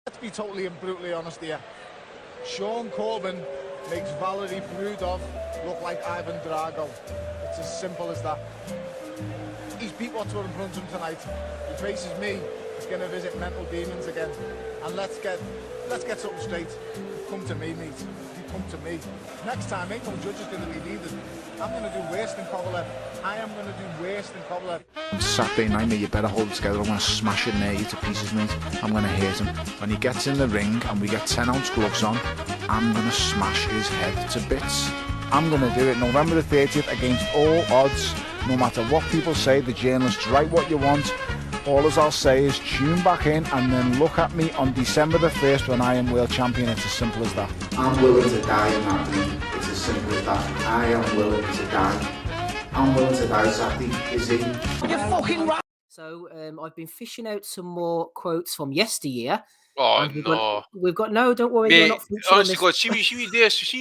Let's be totally and brutally honest here. Sean Corbyn makes Valerie Brudov look like Ivan Drago. It's as simple as that. He's beat what's in front of him tonight. He faces me. He's going to visit mental demons again. And let's get something straight. Come to me, mate. You come to me. Next time, ain't no judge is going to be needed. I'm going to do worse than Kovalev. I am going to do worse than Kovalev. On Saturday night, mate, you better hold it together. I'm going to smash it near you to pieces, mate. I'm going to hit him. When he gets in the ring and we get 10-ounce gloves on, I'm going to smash his head to bits. I'm going to do it November the 30th against all odds. No matter what people say, the journalists write what you want. All as I'll say is tune back in and then look at me on December the 1st when I am world champion. It's as simple as that. I'm willing to die in that ring. It's as simple as that. I am willing to die. I'm willing to die, Zaddy. Is he? You're fucking right. So I've been fishing out some more quotes from yesteryear. Oh no! We've got no. Don't worry, mate, you're not honestly, God, see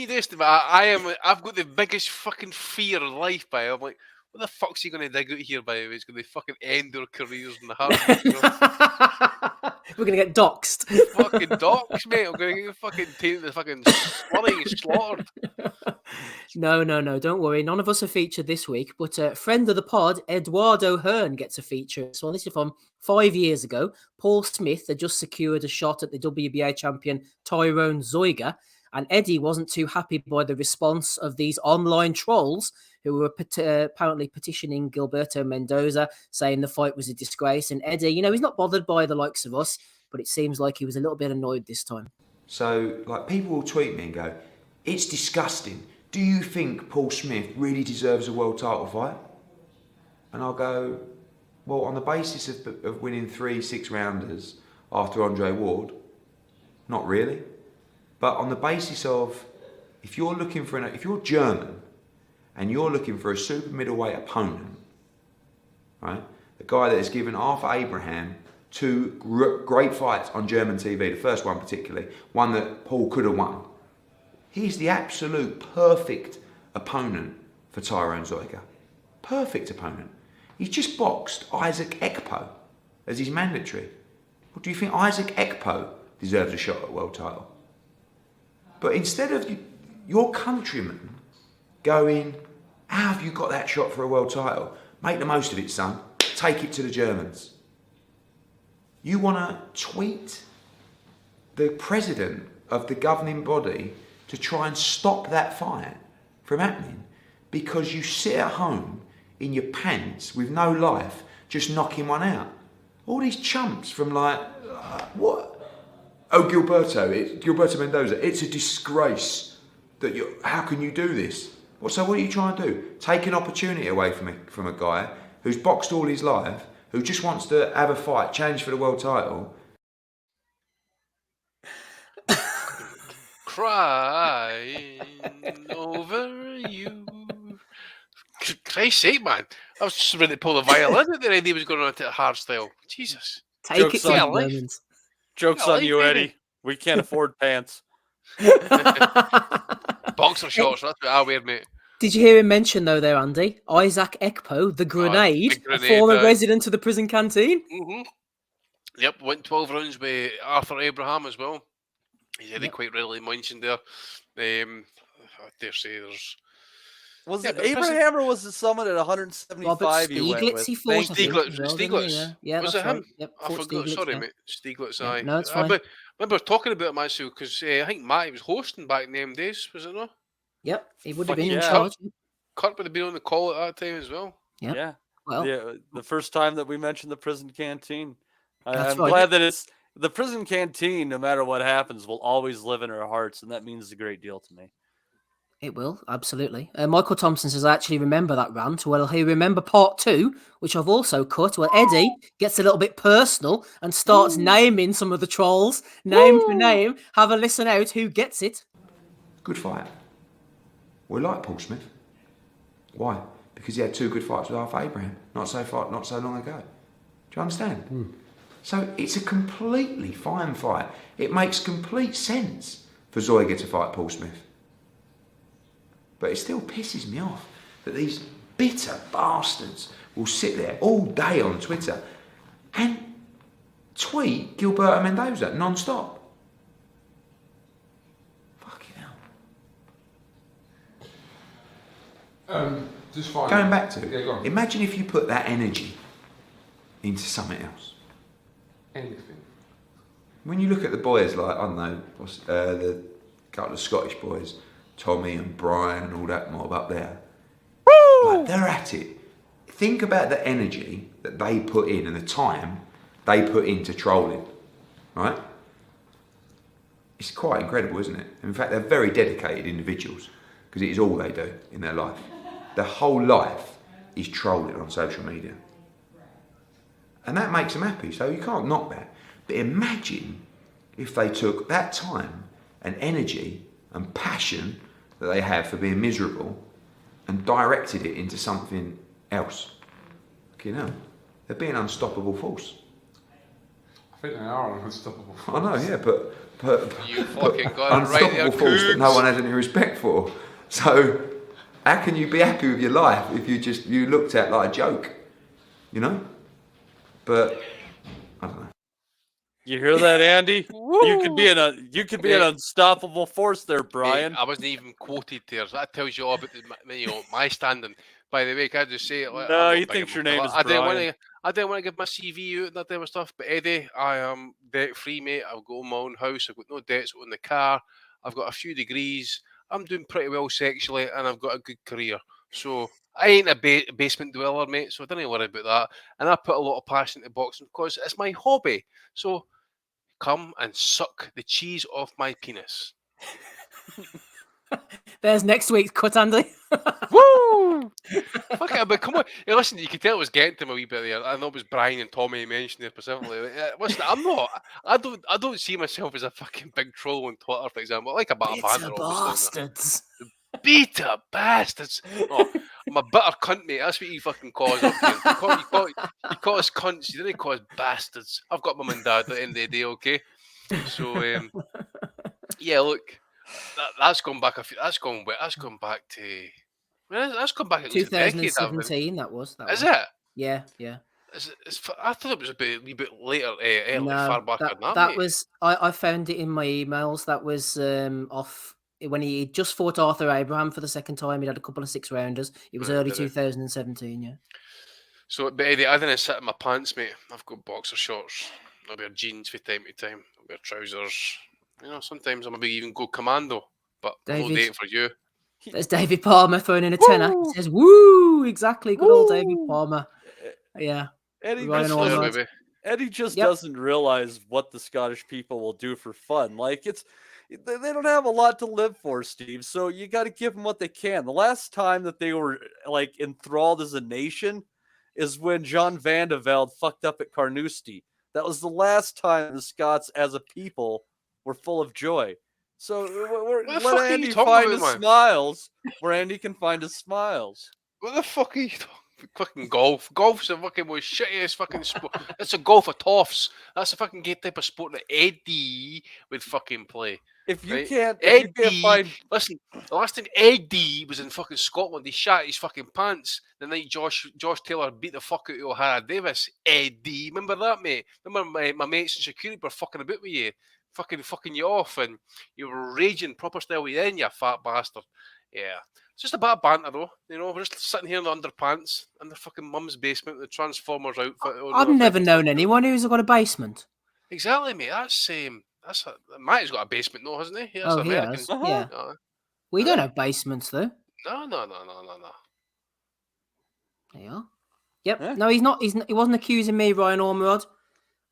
this. I've got the biggest fucking fear in life. I'm like, what the fuck's he going to dig out here? By the way, it's going to fucking end our careers in the heart. You know? We're going to get doxed. Fucking docs, mate. I'm going to get fucking tainted, the fucking slurring and slaughtered. No. Don't worry. None of us are featured this week, but a friend of the pod, Eduardo Hearn, gets a feature. So this is from 5 years ago. Paul Smith had just secured a shot at the WBA champion Tyrone Zoiga, and Eddie wasn't too happy by the response of these online trolls who were apparently petitioning Gilberto Mendoza, saying the fight was a disgrace. And Eddie, he's not bothered by the likes of us, but it seems like he was a little bit annoyed this time. So, people will tweet me and go, it's disgusting. Do you think Paul Smith really deserves a world title fight? And I'll go, well, on the basis of winning 3 6-rounders after Andre Ward, not really. But on the basis of, if you're German and you're looking for a super middleweight opponent, right? A guy that has given Arthur Abraham 2 great fights on German TV, the first one particularly, one that Paul could have won. He's the absolute perfect opponent for Tyrone Zoiga. Perfect opponent. He's just boxed Isaac Ekpo as his mandatory. Well, do you think Isaac Ekpo deserves a shot at world title? But instead of your countrymen going, how have you got that shot for a world title? Make the most of it, son. Take it to the Germans. You want to tweet the president of the governing body to try and stop that fight from happening because you sit at home in your pants with no life just knocking one out. All these chumps from what? Oh, Gilberto Mendoza, it's a disgrace that how can you do this? Well, so what are you trying to do? Take an opportunity away from a guy who's boxed all his life, who just wants to have a fight, challenge for the world title. Crying over you. Christ's sake, man. I was just ready to pull the violin at the end he was going on to hardstyle. Jesus. Take it to the Germans. Joke's on you, Eddie. We can't afford pants. Boxer shorts, that's what I wear, mate. Did you hear him mention, though, there, Andy? Isaac Ekpo, the grenade, a former resident of the prison canteen? Mm-hmm. Yep, went 12 rounds with Arthur Abraham as well. He's Eddie quite readily mentioned there. I dare say there's... Was it Abraham or was it someone at 175 you went with? Stieglitz. Yeah, was it him? Right. Yep, I forgot. Sorry, mate. Stieglitz, aye. No, it's I fine. remember talking about him actually because I think Matty was hosting back in them days, was it not? Yep, he would have been in charge. Kurt would have been on the call at that time as well. Yep. Yeah. Well, the first time that we mentioned the prison canteen. I'm right. glad that it's the prison canteen, no matter what happens, will always live in our hearts, and that means a great deal to me. It will, absolutely. Michael Thompson says, I actually remember that rant. Well, he remember part 2, which I've also cut, where Eddie gets a little bit personal and starts naming some of the trolls, name for name. Have a listen out who gets it. Good fight. We like Paul Smith. Why? Because he had 2 good fights with Arthur Abraham, not so long ago. Do you understand? So it's a completely fine fight. It makes complete sense for Zoiga to fight Paul Smith. But it still pisses me off that these bitter bastards will sit there all day on Twitter and tweet Gilberto Mendoza non-stop. Fucking hell. Just fine. Going back to, Yeah, go on. imagine if you put that energy into something else. Anything. When you look at the boys, like, I don't know, the couple of Scottish boys, Tommy and Brian and all that mob up there, like, they're at it. Think about the energy that they put in and the time they put into trolling, right? It's quite incredible, isn't it? In fact, they're very dedicated individuals because it is all they do in their life. Their whole life is trolling on social media. And that makes them happy, so you can't knock that. But imagine if they took that time and energy and passion that they have for being miserable and directed it into something else. You know, they're being an unstoppable force. I think they are an unstoppable force. I know, yeah, but You fucking got it right there, unstoppable force that no Cougs. one has any respect for. So how can you be happy with your life if you looked at like a joke, you know? But I don't know. You hear that, Andy? You could be an unstoppable force there, Brian. Mate, I wasn't even quoted there. So that tells you all about my standing. By the way, can I just say it? Like, No, I'm he not big thinks your about- name is I didn't Brian. I didn't want to give my CV out and that type of stuff. But Eddie, I am debt free, mate. I've got my own house. I've got no debts on the car. I've got a few degrees. I'm doing pretty well sexually, and I've got a good career. So I ain't a basement dweller, mate. So don't worry about that. And I put a lot of passion into boxing because it's my hobby. So come and suck the cheese off my penis. There's next week's cut, Andy. Woo! Fuck it, but come on. Hey, listen, you can tell it was getting to me a wee bit there. I know it was Brian and Tommy mentioned it specifically. Listen, I'm not. I don't see myself as a fucking big troll on Twitter, for example. I like a bit of Bitter banter, obviously. bastards. Beta bastards. Oh, I'm a bitter cunt, mate. That's what you fucking call us up here. You call us cunts. You didn't call us bastards. I've got mum and dad at the end of the day, okay? So, yeah, look, that's gone back. That's gone back to. Well, that's gone back at least a decade. 2017. That was. Is it? Yeah. I thought it was a wee bit later, early, far No, back than that. that mate. was. I found it in my emails. That was off when he just fought Arthur Abraham for the second time. He had a couple of 6-rounders. It was Right, early did he? 2017. Yeah. So, but Eddie, I didn't sit in my pants, mate. I've got boxer shorts. I wear jeans from time to time. I wear trousers. You know, sometimes I maybe even go commando. But I'm no David. date for you. There's David Palmer throwing in a tenner. He says, "Woo!" Exactly. Good old David Palmer. Yeah. Eddie Ryan just, Ormond. Later, baby. Eddie just Yep. doesn't realize what the Scottish people will do for fun. Like they don't have a lot to live for, Steve. So you got to give them what they can. The last time that they were like enthralled as a nation is when John Van de Velde fucked up at Carnoustie. That was the last time the Scots as a people were full of joy. So What the fuck let are you Andy talking find about, his man? smiles where Andy can find his smiles. What the fuck are you talking? Fucking golf. Golf's the fucking most shittiest fucking sport. It's a golf of toffs. That's the fucking type of sport that Eddie would fucking play. If you Right? can't, Eddie, if you can't find listen, the last time Eddie was in fucking Scotland, he shat his fucking pants the night Josh Taylor beat the fuck out of O'Hara Davis. Eddie, remember that, mate? Remember my mates in security were fucking about with you, fucking you off, and you were raging proper style with you then, you fat bastard. Yeah. It's just a bit of banter, though. You know, we're just sitting here in the underpants in the fucking mum's basement with the Transformers outfit on. I've never known anyone who's got a basement. Exactly, mate. Matt's got a basement, though, hasn't he? That's Oh, he American. has. Yeah. Uh, We Yeah. don't have basements, though. No. There you are. Yep. Yeah. No, he's not. He wasn't accusing me, Ryan Ormerod.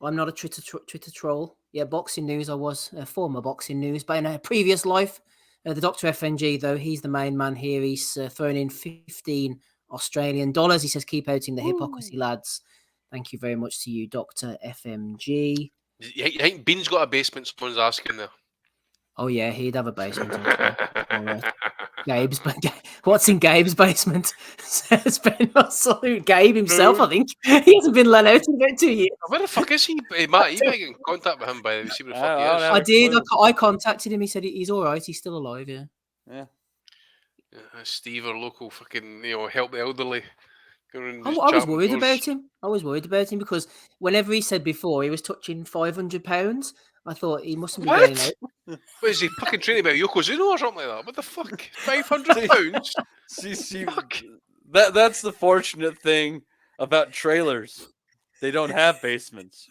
I'm not a Twitter troll. Yeah, boxing news. I was former boxing news, but in a previous life, the Dr. FNG though, he's the main man here. He's thrown in 15 Australian dollars. He says, "Keep outing the hypocrisy, lads." Thank you very much to you, Dr. FMG. You think Bean's got a basement? Someone's asking there. Oh yeah, he'd have a basement. All right. Gabe's, what's in Gabe's basement? It's been absolute Gabe himself, I think. He hasn't been let out in about 2 years. Where the fuck is he? Hey, Matt, you might get in contact with him by the way. See what the fuck I don't he have is. I did. clue. I contacted him. He said he's all right. He's still alive. Yeah. Yeah. Steve, our local fucking, help the elderly I was worried about him. I was worried about him because whenever he said before he was touching £500, I thought he mustn't be getting out. What is he fucking training about Yokozuna or something like that? What the fuck? £500? See, Fuck. that's the fortunate thing about trailers. They don't have basements.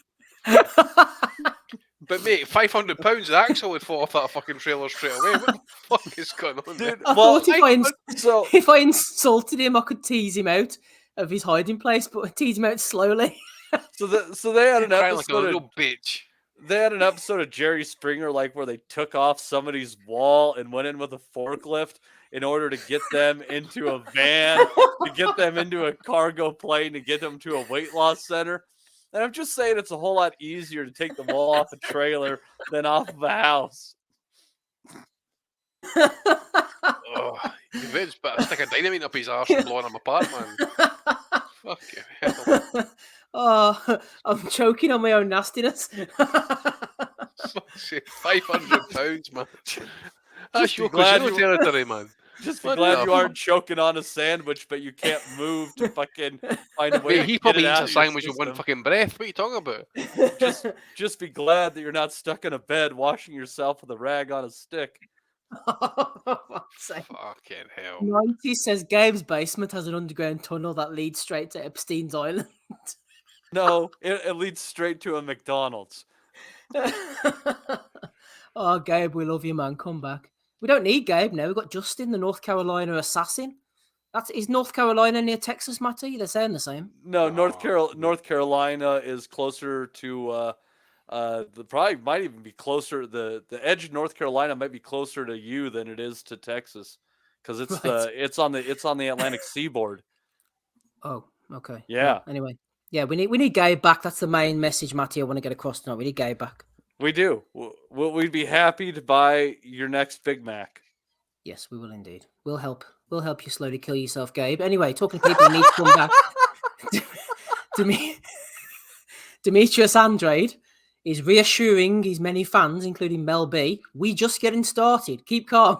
But mate, £500, the axle would fall off that fucking trailer straight away. What the fuck is going on, Dude, I well, thought if I insulted him, I could tease him out of his hiding place, but I tease him out slowly. so they had an Crying like a episode little bitch. They had an episode of Jerry Springer like where they took off somebody's wall and went in with a forklift in order to get them into a van, to get them into a cargo plane, to get them to a weight loss center. And I'm just saying it's a whole lot easier to take the wall off a trailer than off of a house. Oh, Vince better stick a dynamite up his arse and blowing him apart, man. Fucking hell. Oh, I'm choking on my own nastiness. £500, man. That's your glad territory, man. Just be glad you aren't choking on a sandwich, but you can't move to fucking find a way. Wait, he probably eats a sandwich with one fucking breath. What are you talking about? Just be glad that you're not stuck in a bed washing yourself with a rag on a stick. Fucking hell. 90 says Gabe's basement has an underground tunnel that leads straight to Epstein's Island. No, it leads straight to a McDonald's. Oh, Gabe, we love you, man. Come back. We don't need Gabe now. We've got Justin, the North Carolina assassin. Is North Carolina near Texas, Matty? They're saying the same. No, North Carolina is closer to probably might even be closer. The edge of North Carolina might be closer to you than it is to Texas, because it's on the Atlantic seaboard. Oh, okay. Yeah. Well, anyway, yeah, we need Gabe back. That's the main message, Matty. I want to get across tonight. We need Gabe back. We do. We'd be happy to buy your next Big Mac. Yes, we will indeed. We'll help. We'll help you slowly kill yourself, Gabe. Anyway, talking to people who need to come back. Demetrius Andrade is reassuring his many fans, including Mel B. We just getting started. Keep calm.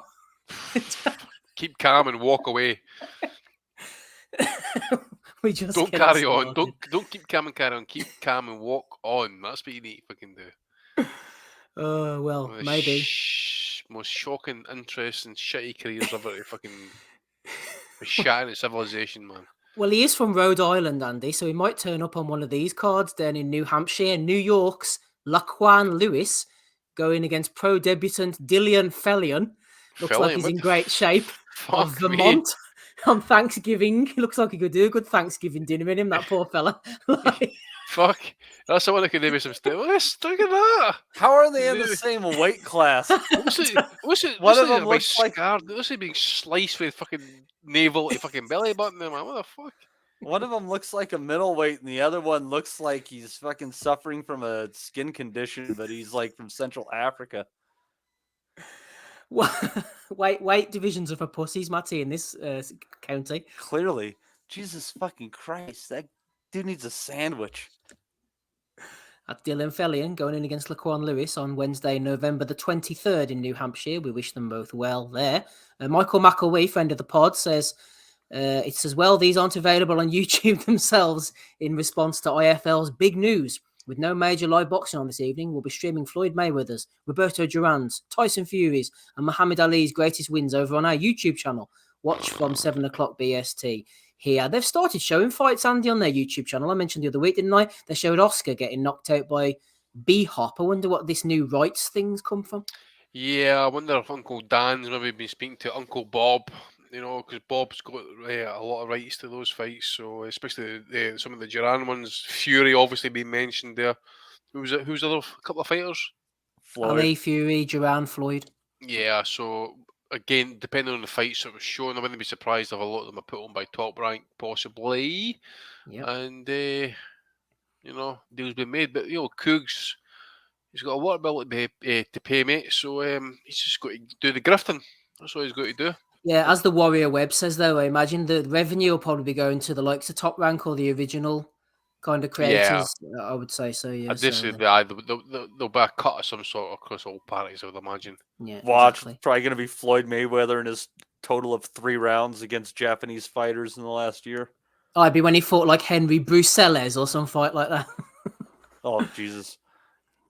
Keep calm and walk away. We just don't carry on. Don't keep calm and carry on. Keep calm and walk on. That's what you need to fucking do. Well, maybe. Most shocking, interesting, shitty careers ever to fucking shatting at civilization, man. Well, he is from Rhode Island, Andy, so he might turn up on one of these cards down in New Hampshire. New York's Laquan Lewis going against pro debutant Dillian Fellion. Looks like he's in great shape. Of Vermont on Thanksgiving. He looks like he could do a good Thanksgiving dinner with him, that poor fella. Fuck. That's someone that could do with some stuff. Look at that. How are they in the same weight class? One of them looks like this is being sliced with fucking navel to fucking belly button, man. What the fuck? One of them looks like a middleweight, and the other one looks like he's fucking suffering from a skin condition, but he's like from Central Africa. Weight divisions are for pussies, Matty, in this county. Clearly. Jesus fucking Christ. That dude needs a sandwich. At Dylan Fellion going in against Laquan Lewis on Wednesday, November the 23rd in New Hampshire. We wish them both well there. Michael McElwee, friend of the pod, says, it says, well, these aren't available on YouTube themselves in response to IFL's big news. With no major live boxing on this evening, we'll be streaming Floyd Mayweather's, Roberto Duran's, Tyson Fury's, and Muhammad Ali's greatest wins over on our YouTube channel. Watch from 7 o'clock BST. Here, they've started showing fights, Andy, on their YouTube channel. I mentioned the other week, didn't I? They showed Oscar getting knocked out by B-Hop. I wonder what this new rights things come from. Yeah, I wonder if Uncle Dan's maybe been speaking to Uncle Bob, because Bob's got a lot of rights to those fights. So especially some of the Duran ones. Fury obviously being mentioned there. Who's the other couple of fighters? Floyd. Ali, Fury, Duran, Floyd. Yeah, so again, depending on the fights that was shown, I wouldn't be surprised if a lot of them are put on by Top Rank, possibly. Yep. And, deals been made. But, Cougs, he's got a lot of bill to pay, mate. So he's just got to do the grifting. That's all he's got to do. Yeah, as the Warrior Web says, though, I imagine the revenue will probably be going to the likes of Top Rank or the original kind of creators. Yeah. I would say so, yeah. There'll be a cut of some sort across all parties, I would imagine. Yeah, Watch, exactly. Probably going to be Floyd Mayweather in his total of 3 rounds against Japanese fighters in the last year. I'd be when he fought like Henry Bruxelles or some fight like that. Oh, Jesus.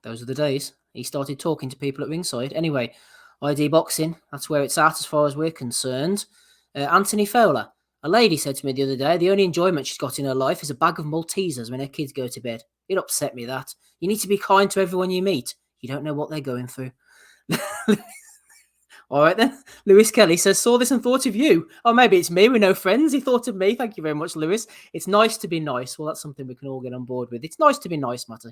Those are the days. He started talking to people at ringside. Anyway, ID Boxing, that's where it's at as far as we're concerned. Anthony Fowler. A lady said to me the other day, the only enjoyment she's got in her life is a bag of Maltesers when her kids go to bed. It upset me, that. You need to be kind to everyone you meet. You don't know what they're going through. All right then. Lewis Kelly says, saw this and thought of you. Oh, maybe it's me. We're no friends. He thought of me. Thank you very much, Lewis. It's nice to be nice. Well, that's something we can all get on board with. It's nice to be nice, Matty.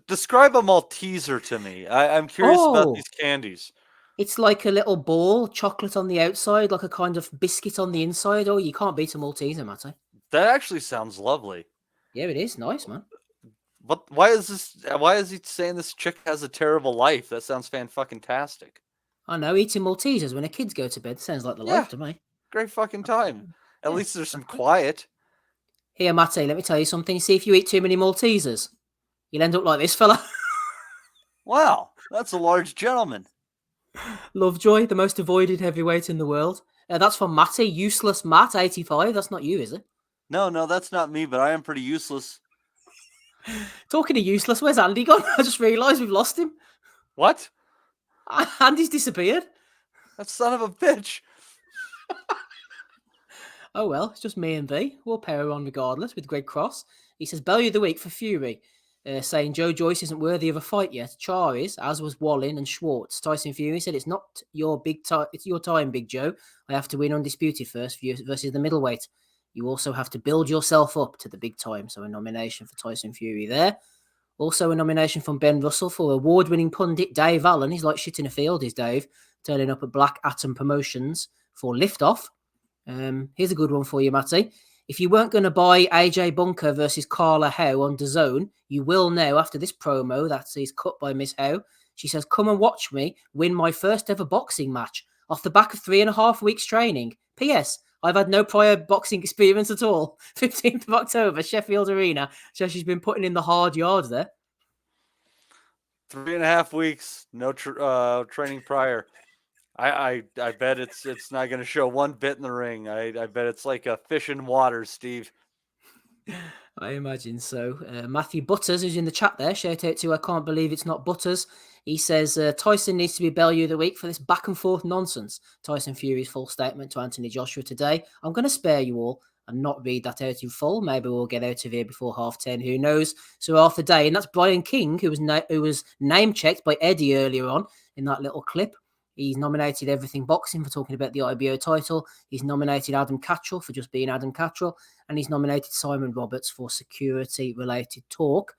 Describe a Malteser to me. I'm curious about these candies. It's like a little ball, chocolate on the outside, like a kind of biscuit on the inside. Oh, you can't beat a Malteser, Matty. That actually sounds lovely. Yeah, it is. Nice, man. But why is he saying this chick has a terrible life? That sounds fan-fucking-tastic. I know, eating Maltesers when the kids go to bed sounds like the life to me. Great fucking time. At least there's some quiet. Here, Matty, let me tell you something. See if you eat too many Maltesers, you'll end up like this fella. Wow, that's a large gentleman. Lovejoy, the most avoided heavyweight in the world. That's from Matty, useless Matt, 85. That's not you, is it? No, that's not me, but I am pretty useless. Talking of useless, where's Andy gone? I just realised we've lost him. What? Andy's disappeared. That son of a bitch. Oh well, it's just me and V. We'll pair her on regardless with Greg Cross. He says, Bellew of the week for Fury. Saying Joe Joyce isn't worthy of a fight yet. Char is, as was Wallin and Schwartz. Tyson Fury said, it's not your it's your time, Big Joe. I have to win undisputed first versus the middleweight. You also have to build yourself up to the big time. So a nomination for Tyson Fury there. Also a nomination from Ben Russell for award-winning pundit Dave Allen. He's like shit in a field, is Dave. Turning up at Black Atom Promotions for Liftoff. Here's a good one for you, Matty. If you weren't going to buy AJ Bunker versus Carla Howe on DAZN, you will now after this promo that is cut by Miss Howe. She says, come and watch me win my first ever boxing match off the back of 3.5 weeks training. P.S. I've had no prior boxing experience at all. 15th of October, Sheffield Arena. So she's been putting in the hard yards there. 3.5 weeks, no training prior. I bet it's not going to show one bit in the ring. I bet it's like a fish in water, Steve. I imagine so. Matthew Butters, who's in the chat there, shout out to I can't believe it's not Butters. He says Tyson needs to be Bellew of the week for this back and forth nonsense. Tyson Fury's full statement to Anthony Joshua today. I'm going to spare you all and not read that out in full. Maybe we'll get out of here before 10:30. Who knows? So Arthur Day, and that's Brian King, who was name checked by Eddie earlier on in that little clip. He's nominated Everything Boxing for talking about the IBO title. He's nominated Adam Cattrall for just being Adam Cattrall. And he's nominated Simon Roberts for security-related talk.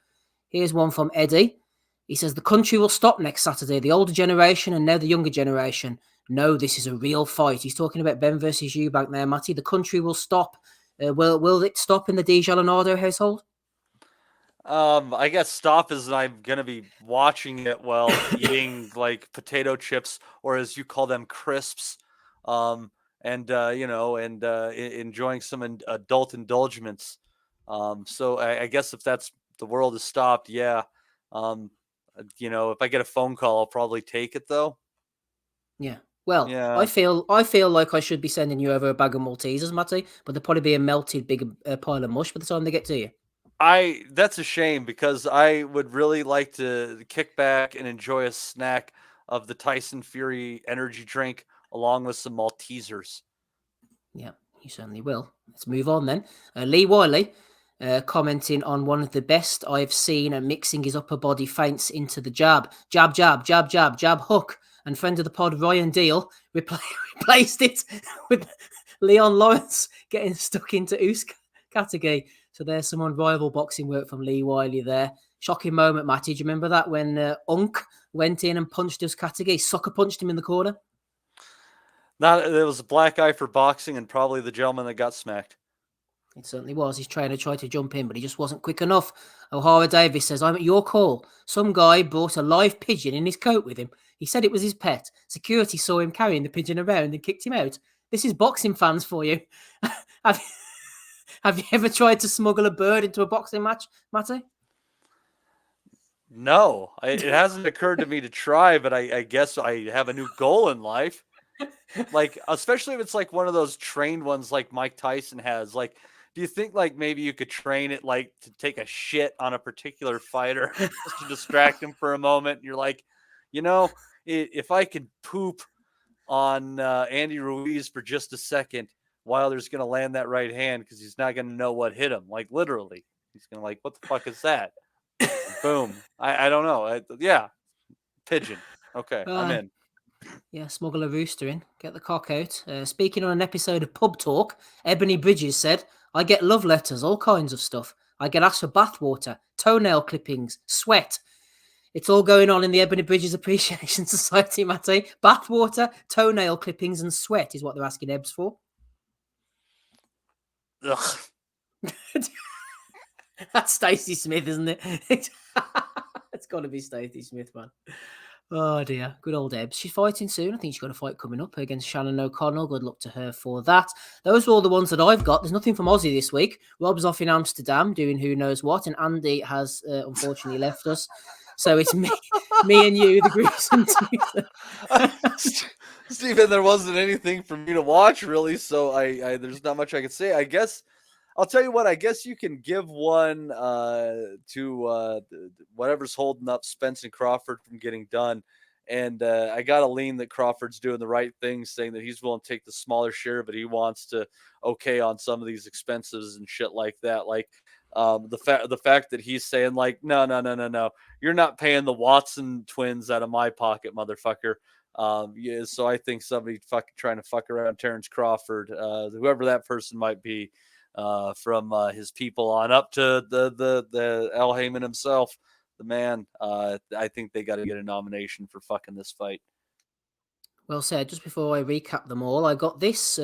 Here's one from Eddie. He says, the country will stop next Saturday. The older generation and now the younger generation. No, this is a real fight. He's talking about Ben versus Eubank there, Matty. The country will stop. Will it stop in the DiGianardo household? I guess stop is I'm going to be watching it while eating like potato chips, or as you call them, crisps, and enjoying some adult indulgence. So I guess if that's the world is stopped, yeah. If I get a phone call, I'll probably take it though. Yeah. Well, yeah. I feel like I should be sending you over a bag of Maltesers, Matty, but there'll probably be a melted big pile of mush by the time they get to you. That's a shame because I would really like to kick back and enjoy a snack of the Tyson Fury energy drink along with some Maltesers. Yeah, you certainly will. Let's move on then. Lee Wiley commenting on one of the best I've seen at mixing his upper body feints into the jab. Jab, jab, jab, jab, jab, hook. And friend of the pod, Ryan Deal, replaced it with Leon Lawrence getting stuck into Us Katagi. So there's some unrivaled boxing work from Lee Wiley there. Shocking moment, Matty. Do you remember that when Unk went in and punched Us Katagi? Sucker punched him in the corner? There was a black eye for boxing and probably the gentleman that got smacked. It certainly was. His trainer tried to jump in, but he just wasn't quick enough. O'Hara Davis says, I'm at your call. Some guy brought a live pigeon in his coat with him. He said it was his pet. Security saw him carrying the pigeon around and kicked him out. This is boxing fans for you. Have you ever tried to smuggle a bird into a boxing match, Matty? No, it hasn't occurred to me to try, but I guess I have a new goal in life. Like, especially if it's like one of those trained ones like Mike Tyson has. Like, Do you think like maybe you could train it like to take a shit on a particular fighter just to distract him for a moment? You're like, if I could poop on Andy Ruiz for just a second, Wilder's going to land that right hand because he's not going to know what hit him. Like literally, he's going to like, what the fuck is that? Boom. I don't know. Yeah, Pigeon. Okay, I'm in. Yeah, smuggle a rooster in. Get the cock out. Speaking on an episode of Pub Talk, Ebony Bridges said, I get love letters, all kinds of stuff. I get asked for bathwater, toenail clippings, sweat. It's all going on in the Ebony Bridges Appreciation Society, Matty. Bathwater, toenail clippings, and sweat is what they're asking Ebs for. Ugh. That's Stacey Smith, isn't it? It's got to be Stacey Smith, man. Oh dear, good old Ebs. She's fighting soon. I think she's got a fight coming up against Shannon O'Connell. Good luck to her for that. Those are all the ones that I've got. There's nothing from Aussie this week. Rob's off in Amsterdam doing who knows what, and Andy has unfortunately left us. So it's me and you, the gruesome Stephen, there wasn't anything for me to watch really, so I there's not much I could say. I guess I'll tell you what. I guess you can give one to whatever's holding up Spence and Crawford from getting done. And I got to lean that Crawford's doing the right thing, saying that he's willing to take the smaller share, but he wants to on some of these expenses and shit like that. Like the fact that he's saying like, no, you're not paying the Watson twins out of my pocket, motherfucker. Yeah, so I think somebody fucking trying to fuck around Terrence Crawford, whoever that person might be. From his people on up to the Al Heyman himself, the man. I think they got to get a nomination for fucking this fight. Well said. Just before I recap them all, I got this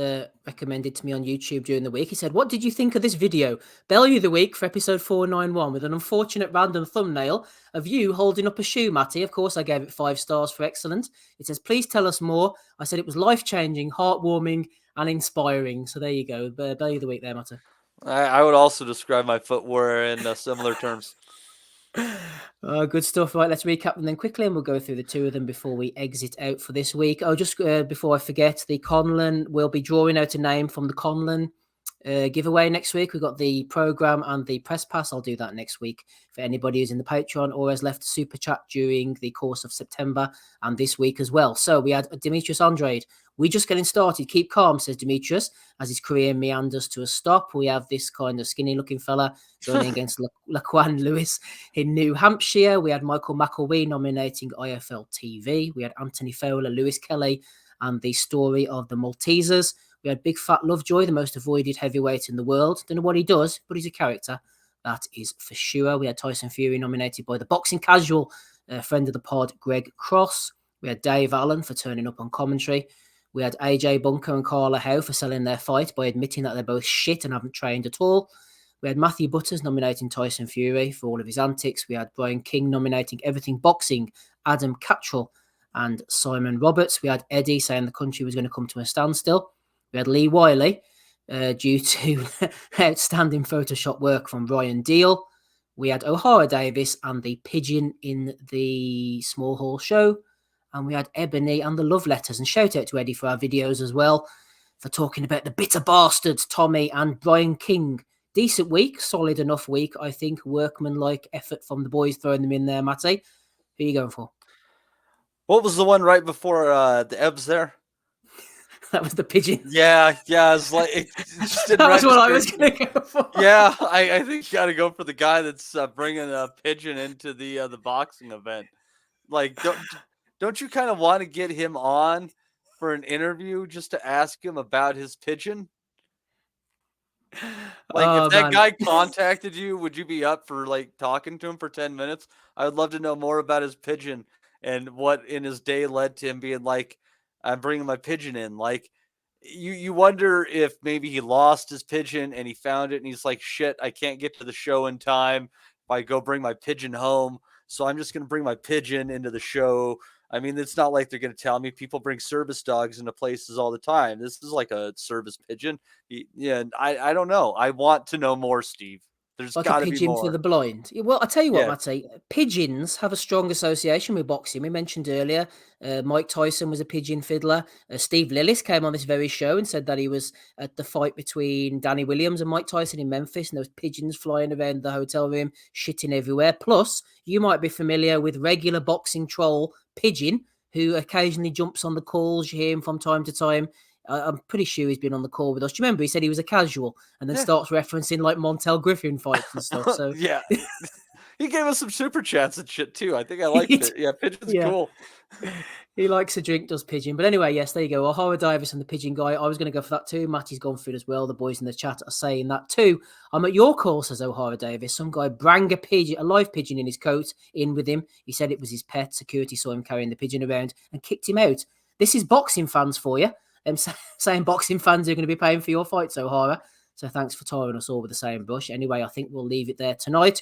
recommended to me on YouTube during the week. He said, what did you think of this video? Bellew of the week for episode 491 with an unfortunate random thumbnail of you holding up a shoe, Matty. Of course, I gave it 5 stars for excellent. It says, please tell us more. I said it was life-changing, heartwarming, and inspiring. So there you go. Bellew of the week there, Matty. I would also describe my footwear in similar terms. Good stuff. Right, let's recap them then quickly, and we'll go through the 2 of them before we exit out for this week. Oh, just before I forget, the Conlon will be drawing out a name from the Conlon giveaway next week. We've got the program and the press pass. I'll do that next week for anybody who's in the Patreon or has left a super chat during the course of September and this week as well. So we had Demetrius Andrade. We're just getting started. Keep calm, says Demetrius, as his career meanders to a stop. We have this kind of skinny-looking fella going against Laquan Lewis in New Hampshire. We had Michael McElwee nominating IFL TV. We had Anthony Fowler, Lewis Kelly, and the story of the Maltesers. We had Big Fat Lovejoy, the most avoided heavyweight in the world. Don't know what he does, but he's a character. That is for sure. We had Tyson Fury nominated by the boxing casual, friend of the pod, Greg Cross. We had Dave Allen for turning up on commentary. We had AJ Bunker and Carla Howe for selling their fight by admitting that they're both shit and haven't trained at all. We had Matthew Butters nominating Tyson Fury for all of his antics. We had Brian King nominating Everything Boxing, Adam Cattrall, and Simon Roberts. We had Eddie saying the country was going to come to a standstill. We had Lee Wiley due to outstanding Photoshop work from Ryan Deal. We had O'Hara Davis and the Pigeon in the Small Hall show. And we had Ebony and the Love Letters. And shout out to Eddie for our videos as well, for talking about the bitter bastards, Tommy and Brian King. Decent week, solid enough week, I think. Workman-like effort from the boys throwing them in there, Matty. Who are you going for? What was the one right before the Ebs there? That was the Pigeon. Yeah. It's like it just didn't that was what I register. was going to go for. Yeah, I think you got to go for the guy that's bringing a Pigeon into the boxing event. Like, don't you kind of want to get him on for an interview just to ask him about his Pigeon? Like, if that guy contacted you, would you be up for like talking to him for 10 minutes? I would love to know more about his Pigeon and what in his day led to him being like, I'm bringing my Pigeon in. Like, you wonder if maybe he lost his Pigeon and he found it and he's like, shit, I can't get to the show in time if I go bring my Pigeon home. So I'm just going to bring my Pigeon into the show. I mean, it's not like they're going to tell me people bring service dogs into places all the time. This is like a service pigeon. Yeah, I don't know. I want to know more, Steve. There's Like got a to be pigeon for more. the blind. Well, I tell you what, Yeah. Matty, pigeons have a strong association with boxing. We mentioned earlier, Mike Tyson was a pigeon fiddler. Steve Lillis came on this very show and said that he was at the fight between Danny Williams and Mike Tyson in Memphis, and there was pigeons flying around the hotel room, shitting everywhere. Plus, you might be familiar with regular boxing troll Pigeon, who occasionally jumps on the calls. You hear him from time to time. I'm pretty sure he's been on the call with us. Do you remember he said he was a casual and then Yeah. starts referencing like Montel Griffin fights and stuff? So Yeah. He gave us some super chats and shit too. I think I liked it. Yeah, Pigeon's Yeah. cool. He likes a drink, does Pigeon. But anyway, yes, there you go. O'Hara Davis and the Pigeon guy. I was going to go for that too. Matty's gone for it as well. The boys in the chat are saying that too. I'm at your call, says O'Hara Davis. Some guy brang a live pigeon in his coat in with him. He said it was his pet. Security saw him carrying the pigeon around and kicked him out. This is boxing fans for you. Saying boxing fans are going to be paying for your fights, O'Hara. So thanks for tarring us all with the same brush. Anyway, I think we'll leave it there tonight.